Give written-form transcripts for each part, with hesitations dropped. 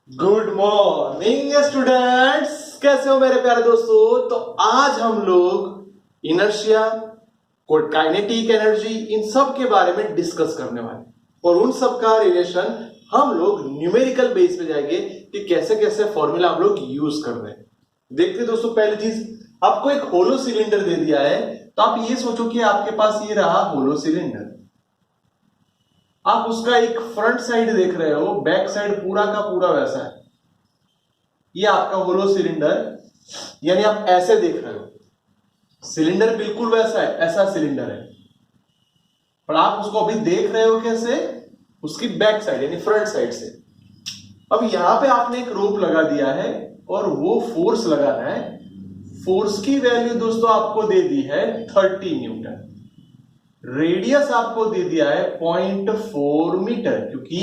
Good morning students, कैसे हो मेरे प्यारे दोस्तों। तो आज हम लोग इनर्शिया, काइनेटिक एनर्जी, इन सब के बारे में डिस्कस करने वाले हैं और उन सब का रिलेशन हम लोग न्यूमेरिकल बेस पे जाएंगे कि कैसे कैसे फॉर्मूला हम लोग यूज कर रहे हैं। देखते दोस्तों, पहली चीज आपको एक होलो सिलेंडर दे दिया है, तो आप ये सोचो कि आपके पास ये रहा होलो सिलेंडर। आप उसका एक फ्रंट साइड देख रहे हो, बैक साइड पूरा का पूरा वैसा है। ये आपका होलो सिलेंडर, यानी आप ऐसे देख रहे हो, सिलेंडर बिल्कुल वैसा है, ऐसा सिलेंडर है, पर आप उसको अभी देख रहे हो कैसे, उसकी बैक साइड यानी फ्रंट साइड से। अब यहां पे आपने एक रोप लगा दिया है और वो फोर्स लगाना है। फोर्स की वैल्यू दोस्तों आपको दे दी है 30 न्यूटन। रेडियस आपको दे दिया है 0.4 मीटर, क्योंकि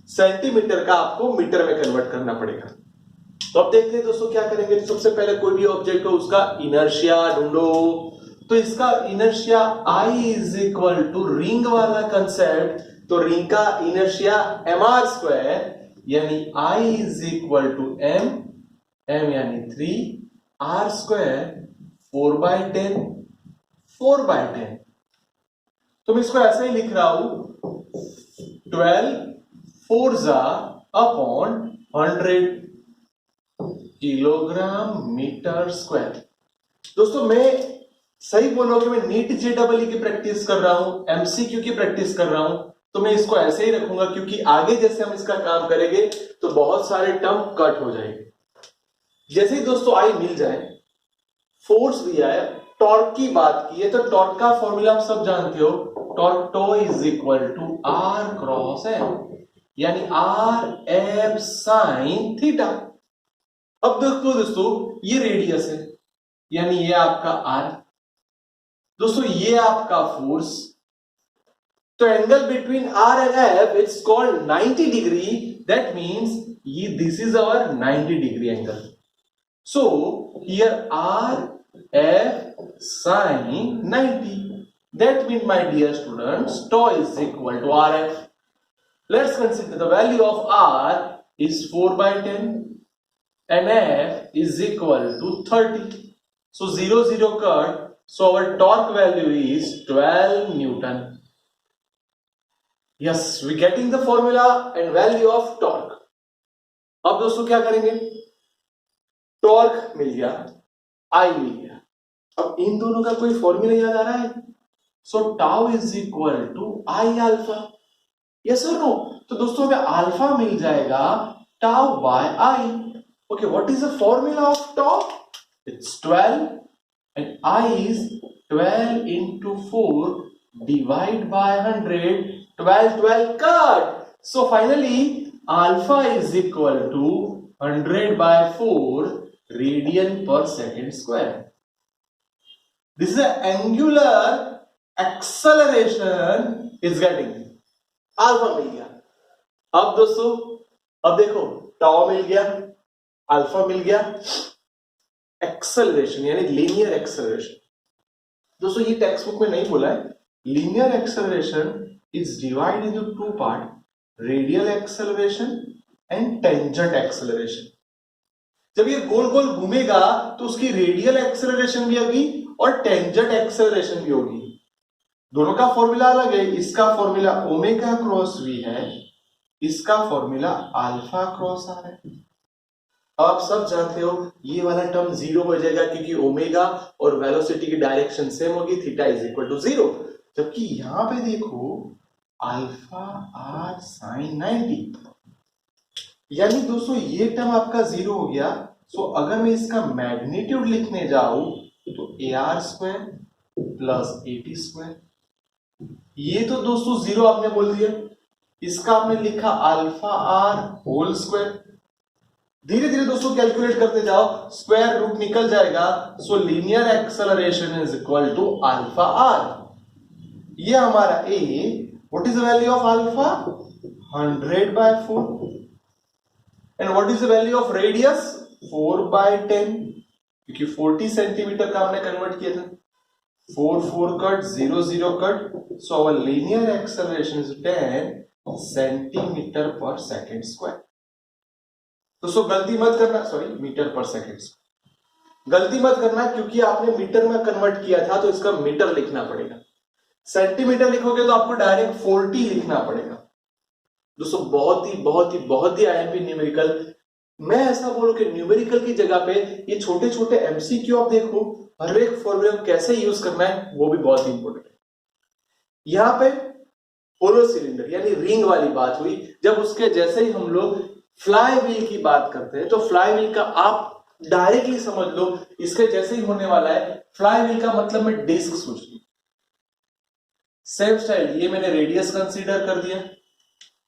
सेंटीमीटर का आपको मीटर में कन्वर्ट करना पड़ेगा। तो अब देखते हैं दोस्तों क्या करेंगे। सबसे पहले कोई भी ऑब्जेक्ट हो उसका इनर्शिया ढूंढो। तो इसका inertia I is equal to ring वाला कंसेप्ट, तो रिंग का इनर्शिया mr², यानी I is equal to m यानी 3, r², 4/10, 4/10। तो मैं इसको ऐसे ही लिख रहा हूं, 12 4 अपॉन 100 किलोग्राम मीटर स्क्वायर। दोस्तों मैं सही बोलो कि मैं नीट JEE की प्रैक्टिस कर रहा हूं, MCQ की प्रैक्टिस कर रहा हूं, तो मैं इसको ऐसे ही रखूंगा, क्योंकि आगे जैसे हम इसका काम करेंगे तो बहुत सारे टर्म कट हो जाएंगे। जैसे ही दोस्तों आई मिल जाए, फोर्स दिया है, टॉर्क की बात की है, तो टॉर्क का फॉर्मूला आप सब जानते हो, torque tau is equal to R cross M, यानी RF साइन थीटा। अब देखो दोस्तों, ये रेडियस है, यानी ये आपका R, दोस्तों ये आपका फोर्स। तो angle between R and F it's called 90 degree. That means ये this is our 90 degree angle. So here RF sin 90. That means, my dear students, tau is equal to RF. Let's consider the value of R is 4/10 and F is equal to 30. So 0 0 cut. So our torque value is 12 Newton. Yes, we getting the formula and value of torque. अब दोस्तों क्या करेंगे, torque मिल गया, आई मिल गया, अब इन दोनों का कोई फॉर्मूला याद आ रहा है। So tau is equal to I alpha, yes और नो। तो दोस्तों हमें अल्फा मिल जाएगा tau by I. Okay, what is the formula of tau? It's 12 and I is 12 into 4 divide by 100, 12 cut. So finally alpha is equal to 100 by 4 radian per second square. This is an angular acceleration is getting alpha मिल गया। अब दोस्तों अब देखो, tau मिल गया, alpha मिल गया, acceleration यानी linear acceleration. दोस्तों ये टेक्स्ट बुक में नहीं बोला है, linear acceleration is divided into two part, radial acceleration and tangent acceleration. जब ये गोल गोल घूमेगा तो उसकी रेडियल एक्सेलरेशन भी होगी और टेंजेंट एक्सेलरेशन भी होगी। दोनों का फॉर्मूला अलग है, इसका फॉर्मूला ओमेगा क्रॉस वी है, इसका फॉर्मूला अल्फा क्रॉस आर है। आप सब जानते हो ये वाला टर्म जीरो हो जाएगा, क्योंकि ओमेगा और वेलोसिटी की डायरेक्शन सेम होगी, थीटा इज इक्वल टू 0। जबकि यहां पे देखो अल्फा आर साइन 90, यानी दोस्तों ये टर्म आपका 0 हो गया। सो अगर मैं इसका मैग्नीट्यूड लिखने जाऊं तो AR² प्लस AT², ये तो दोस्तों 0 आपने बोल दिया, इसका आपने लिखा अल्फा आर होल स्क्वायर। धीरे धीरे दोस्तों कैलकुलेट करते जाओ, स्क्वायर रूट निकल जाएगा। So linear acceleration is equal to alpha r. ये हमारा a, what is the value of alpha? 100/4 and what is the value of radius? 4/10, क्योंकि 40 सेंटीमीटर का हमने कन्वर्ट किया था। 4 4 cut, 0 0 cut, so our linear acceleration is 10 centimetre per second square. दोस्तों गलती मत करना, सॉरी मीटर पर सेकेंड, गलती मत करना क्योंकि आपने मीटर में कन्वर्ट किया था तो इसका मीटर लिखना पड़ेगा। सेंटीमीटर लिखोगे तो आपको डायरेक्ट 40 लिखना पड़ेगा। दोस्तों बहुत ही आईएमपी न्यूमेरिकल, मैं ऐसा बोलूं कि न्यूमेरिकल की जगह पे ये छोटे छोटे एमसीक्यू आप देखो, हर एक फॉर्मूला कैसे यूज करना है वो भी बहुत ही इंपॉर्टेंट है। यहां पे होलो सिलेंडर यानी रिंग वाली बात हुई, जब उसके जैसे ही हम लोग फ्लाई व्हील की बात करते हैं तो फ्लाई व्हील का आप डायरेक्टली समझ लो, इसके जैसे ही होने वाला है। फ्लाई व्हील का मतलब मैं डिस्क सोच लो, सेम स्टाइल ये मैंने रेडियस कंसीडर कर दिया।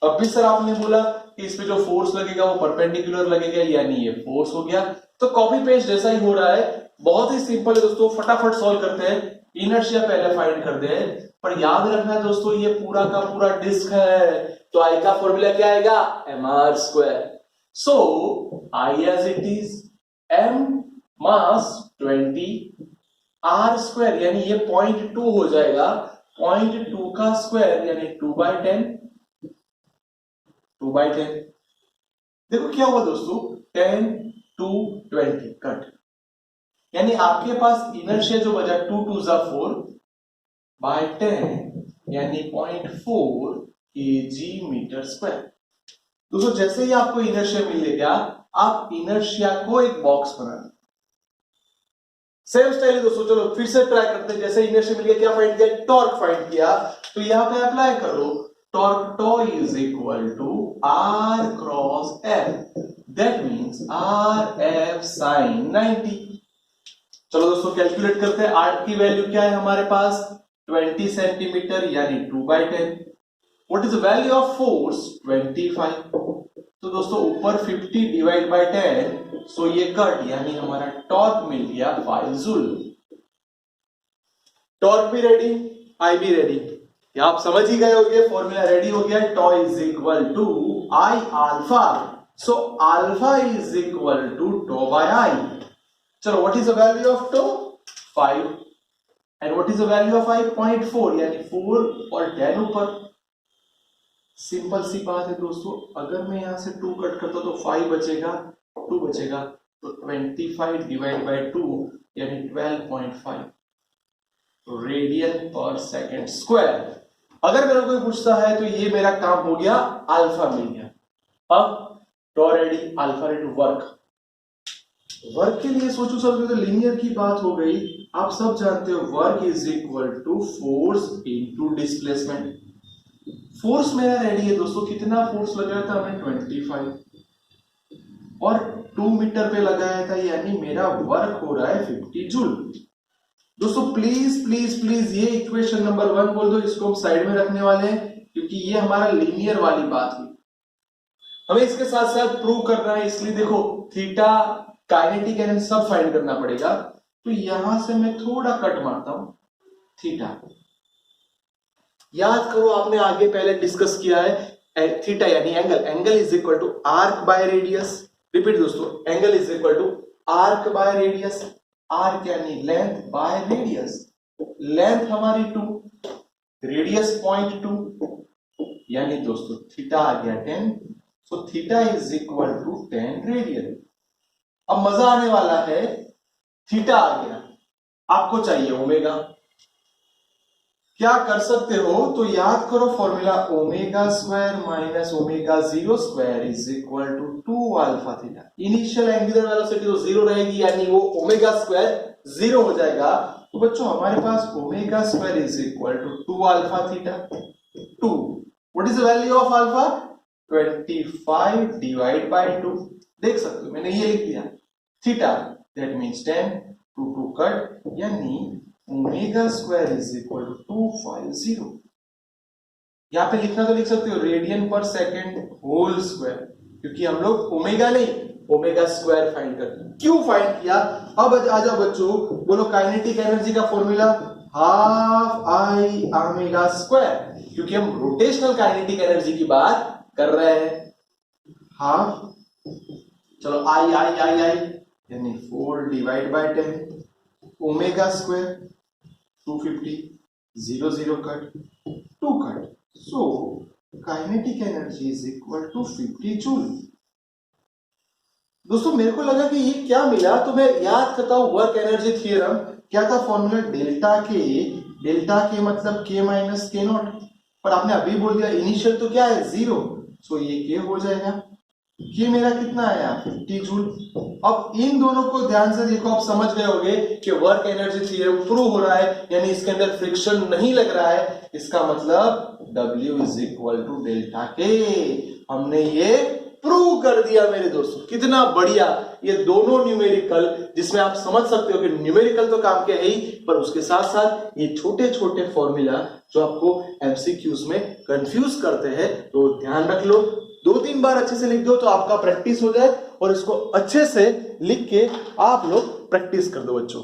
अब भी सर आपने बोला कि इस पे जो फोर्स लगेगा वो परपेंडिकुलर लगेगा, यानी ये फोर्स हो गया। तो कॉपी पेस्ट जैसा ही हो रहा है, बहुत ही सिंपल है दोस्तों, फटाफट सॉल्व करते हैं। इनर्शिया पहले फाइंड कर दे, पर याद रखना दोस्तों ये पूरा का पूरा डिस्क है, तो आई का फॉर्मूला क्या आएगा, mr square. So I as it is m mass 20 r square, यानी ये 0.2 हो जाएगा, 0.2 का स्क्वायर यानी 2/10, 2/10। देखो क्या हुआ दोस्तों, 10 to 20 कट, यानी आपके पास इनर्शिया जो बचा 2 2 4 बाय 10 यानी 0.4 kg मीटर स्क्वायर। दोस्तों जैसे ही आपको इनर्शिया मिलेगा, आप इनर्शिया को एक बॉक्स बना दें। सेम स्टाइल दोस्तों, चलो फिर से ट्राई करते हैं। जैसे इनर्शिया मिल गया, क्या फाइंड किया, टॉर्क फाइंड किया, तो यहां पे अप्लाई करो, torque tau is equal to r cross f, that means rf sin 90। चलो दोस्तों कैलकुलेट करते हैं, r की वैल्यू क्या है हमारे पास, 20 सेंटीमीटर यानी 2/10। What is the value of force, 25। तो दोस्तों ऊपर 50 डिवाइड बाय 10, सो ये कट, यानी हमारा टॉर्क मिल गया 5 जूल। टॉर्क भी रेडी, आई भी रेडी, या आप समझ ही गए होंगे, फॉर्मूला रेडी हो गया, tau is equal to I alpha, so alpha is equal to tau by I. चलो what is the value of tau, 5, and what is the value of I, 0.4, यानी 4 और 10 ऊपर। सिंपल सी बात है दोस्तों, अगर मैं यहां से 2 कट करता तो 5 बचेगा, 2 बचेगा, तो 25 डिवाइड बाय 2 यानी 12.5 रेडियन पर सेकेंड स्क्वायर। अगर मेरा कोई पूछता है तो ये मेरा काम हो गया, अल्फा मिल गया। अब टॉ रेडी, अल्फा रेडी, वर्क के लिए सोचो सब, तो लीनियर की बात हो गई। आप सब जानते हो work is equal to force into displacement. Force मेरा रेडी है दोस्तों, कितना फोर्स लगाया था हमने, 25, और 2 मीटर पे लगाया था, यानी मेरा वर्क हो रहा है 50 जूल। दोस्तों प्लीज प्लीज प्लीज ये इक्वेशन नंबर 1 बोल दो, इसको हम साइड में रखने वाले हैं क्योंकि ये हमारा लीनियर वाली बात हुई। हमें इसके साथ साथ प्रूव करना है, इसलिए देखो थीटा, काइनेटिक एनर्जी सब फाइंड करना पड़ेगा। तो यहां से मैं थोड़ा कट मारता हूं, थीटा। याद करो आपने आगे पहले डिस्कस किया है, थीटा यानी angle, angle is equal to arc by radius. Repeat दोस्तों, angle is equal to arc by radius, arc यानी लेंथ बाय रेडियस। लेंथ हमारी 2, रेडियस 0.2, यानी दोस्तों थीटा आ गया 10, so theta is equal to 10 radian. अब मजा आने वाला है, थीटा आ गया, आपको चाहिए ओमेगा। क्या कर सकते हो, तो याद करो formula, omega square minus omega zero square is equal to 2 alpha theta. Initial angular velocity तो जीरो रहेगी, यानी वो ओमेगा स्क्वायर जीरो हो जाएगा। तो बच्चों हमारे पास omega square is equal to 2 alpha theta, 2। What is the value of alpha, 25 divide by 2। देख सकते हो मैंने ये लिख दिया, थीटा दैट मींस 10, 2 कट, यानी omega square is equal to 250। यहां पे लिखना तो लिख सकते हो रेडियन पर सेकेंड होल स्क्वायर, क्योंकि हम लोग ओमेगा नहीं ओमेगा स्क्वायर फाइंड करते हैं। क्यों फाइंड किया, अब आ जाओ बच्चों, बोलो काइनेटिक एनर्जी का formula, half I omega square, क्योंकि हम रोटेशनल काइनेटिक एनर्जी की बात कर रहे हैं। हाफ, चलो आई आई आई आई यानी 4 divide by 10, omega square 250, 0 0 cut, 2 cut, so kinetic energy is equal to 50 joule। दोस्तों मेरे को लगा कि ये क्या मिला, तो मैं याद करता हूं वर्क एनर्जी थ्योरम। क्या था फॉर्मूला? डेल्टा के मतलब के माइनस के नॉट, पर आपने अभी बोल दिया इनिशियल तो क्या है 0, सो ये के हो जाएगा। ये मेरा कितना आया 50 जूल। अब इन दोनों को ध्यान से देखो, आप समझ गए होंगे कि वर्क एनर्जी थ्योरम प्रूव हो रहा है, यानी इसके अंदर फ्रिक्शन नहीं लग रहा है। इसका मतलब W is equal to delta K. हमने ये प्रूव कर दिया मेरे दोस्तों, कितना बढ़िया। ये दोनों न्यूमेरिकल, जिसमें आप समझ सकते हो कि न्यूमेरिकल तो काम के है ही, पर उसके साथ साथ ये छोटे छोटे फॉर्मूला जो आपको एमसीक्यूज में कंफ्यूज करते हैं, तो ध्यान रख लो। 2-3 बार अच्छे से लिख दो तो आपका प्रैक्टिस हो जाए, और इसको अच्छे से लिख के आप लोग प्रैक्टिस कर दो बच्चों।